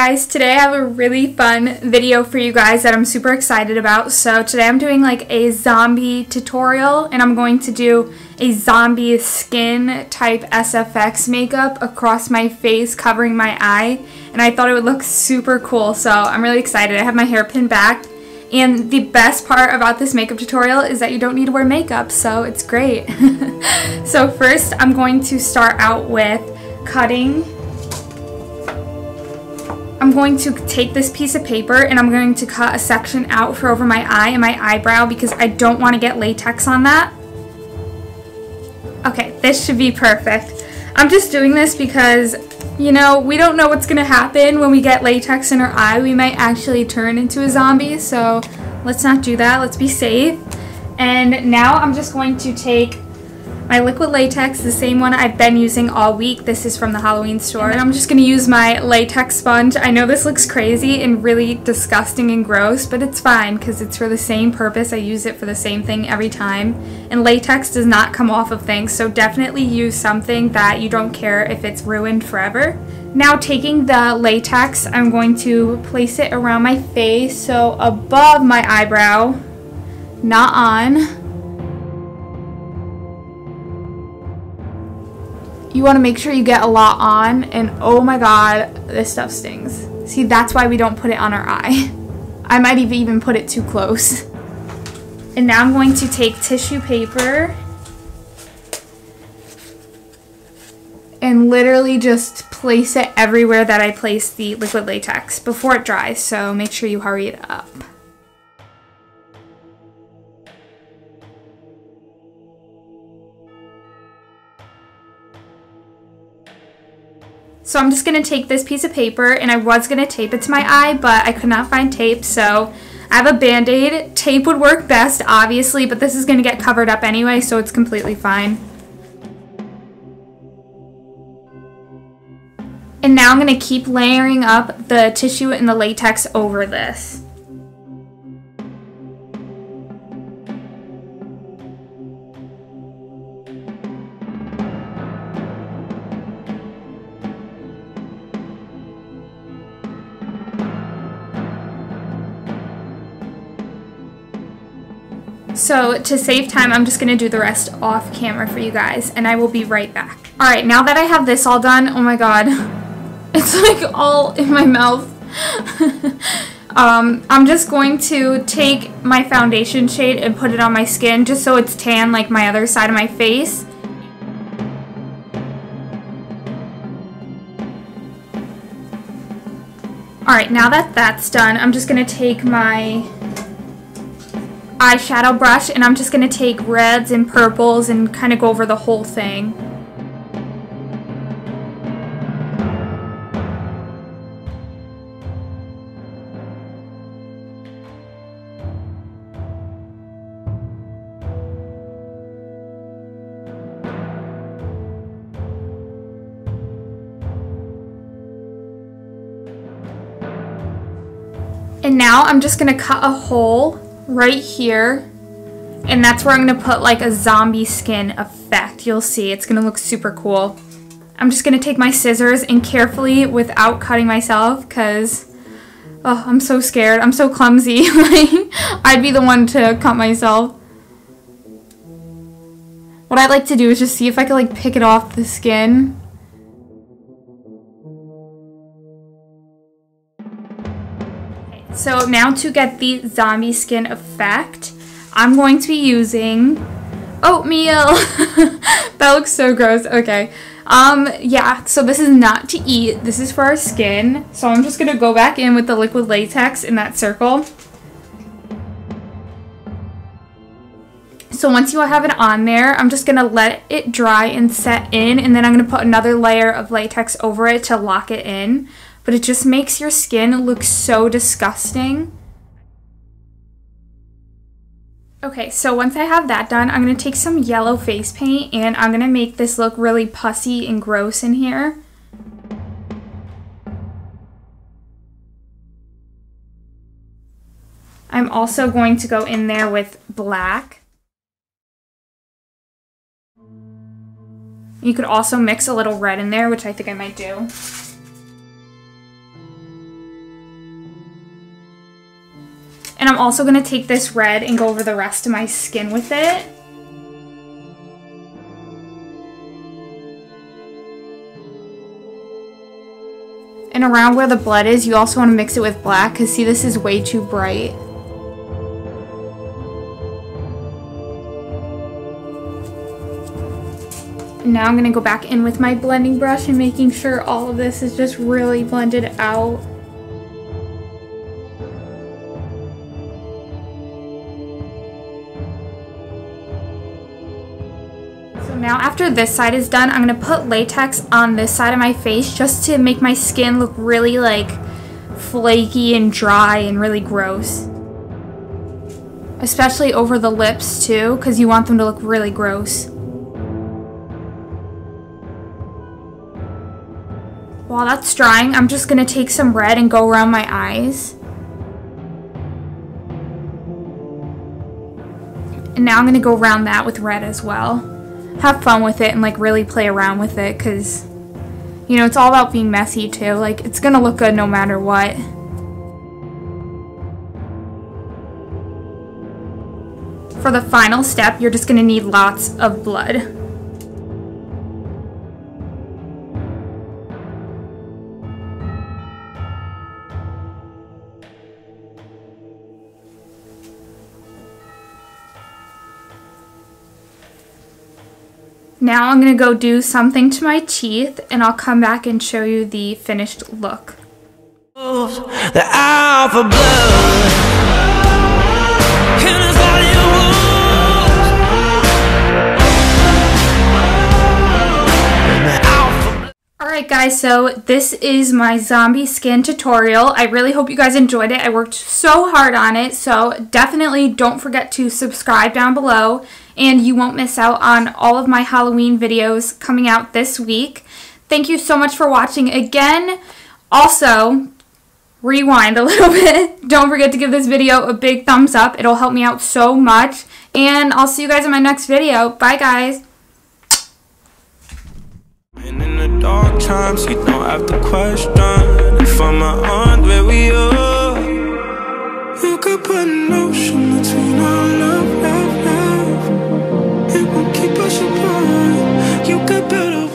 guys, today I have a really fun video for you guys that I'm super excited about. So today I'm doing like a zombie tutorial and I'm going to do a zombie skin type SFX makeup across my face covering my eye, and I thought it would look super cool, so I'm really excited. I have my hair pinned back, and the best part about this makeup tutorial is that you don't need to wear makeup, so it's great. So first I'm going to start out with cutting. I'm going to take this piece of paper and I'm going to cut a section out for over my eye and my eyebrow because I don't want to get latex on that. Okay, this should be perfect. I'm just doing this because, you know, we don't know what's going to happen when we get latex in our eye. We might actually turn into a zombie, so let's not do that. Let's be safe. And now I'm just going to take my liquid latex, the same one I've been using all week. This is from the Halloween store. And I'm just going to use my latex sponge. I know this looks crazy and really disgusting and gross, but it's fine because it's for the same purpose. I use it for the same thing every time. And latex does not come off of things, so definitely use something that you don't care if it's ruined forever. Now taking the latex, I'm going to place it around my face, so above my eyebrow, not on. You want to make sure you get a lot on, and oh my god, this stuff stings. See, that's why we don't put it on our eye. I might even put it too close. And now I'm going to take tissue paper and literally just place it everywhere that I place the liquid latex before it dries, so make sure you hurry it up. So I'm just going to take this piece of paper, and I was going to tape it to my eye, but I could not find tape, so I have a Band-Aid. Tape would work best, obviously, but this is going to get covered up anyway, so it's completely fine. And now I'm going to keep layering up the tissue and the latex over this. So to save time, I'm just going to do the rest off camera for you guys, and I will be right back. Alright, now that I have this all done, oh my god, it's like all in my mouth. I'm just going to take my foundation shade and put it on my skin just so it's tan like my other side of my face. Alright, now that that's done, I'm just going to take my eyeshadow brush and I'm just going to take reds and purples and kind of go over the whole thing. And now I'm just going to cut a hole right here, and that's where I'm going to put like a zombie skin effect. You'll see, it's going to look super cool. I'm just going to take my scissors and carefully, without cutting myself, because oh, I'm so scared. I'm so clumsy. I'd be the one to cut myself. What I'd like to do is just see if I could like pick it off the skin. So now to get the zombie skin effect, I'm going to be using oatmeal. That looks so gross. Okay. Yeah, so this is not to eat. This is for our skin. So I'm just going to go back in with the liquid latex in that circle. So once you have it on there, I'm just going to let it dry and set in, and then I'm going to put another layer of latex over it to lock it in. But it just makes your skin look so disgusting. Okay, so once I have that done, I'm going to take some yellow face paint and I'm going to make this look really pussy and gross in here. I'm also going to go in there with black. You could also mix a little red in there, which I think I might do. And I'm also going to take this red and go over the rest of my skin with it. And around where the blood is, you also want to mix it with black, because see, this is way too bright. And now I'm going to go back in with my blending brush and making sure all of this is just really blended out. Now after this side is done, I'm going to put latex on this side of my face just to make my skin look really like flaky and dry and really gross. Especially over the lips too, because you want them to look really gross. While that's drying, I'm just going to take some red and go around my eyes. And now I'm going to go around that with red as well. Have fun with it and like really play around with it, because you know, it's all about being messy too. Like, it's gonna look good no matter what. For the final step, you're just gonna need lots of blood. Now I'm going to go do something to my teeth, and I'll come back and show you the finished look. The alpha blood. Alright guys, so this is my zombie skin tutorial. I really hope you guys enjoyed it. I worked so hard on it, so definitely don't forget to subscribe down below, and you won't miss out on all of my Halloween videos coming out this week. Thank you so much for watching again. Also, rewind a little bit. Don't forget to give this video a big thumbs up. It'll help me out so much, and I'll see you guys in my next video. Bye guys. And in the dark times, you don't have to question if I'm on where we are. You could put an ocean between our love. It won't keep us apart. You could build a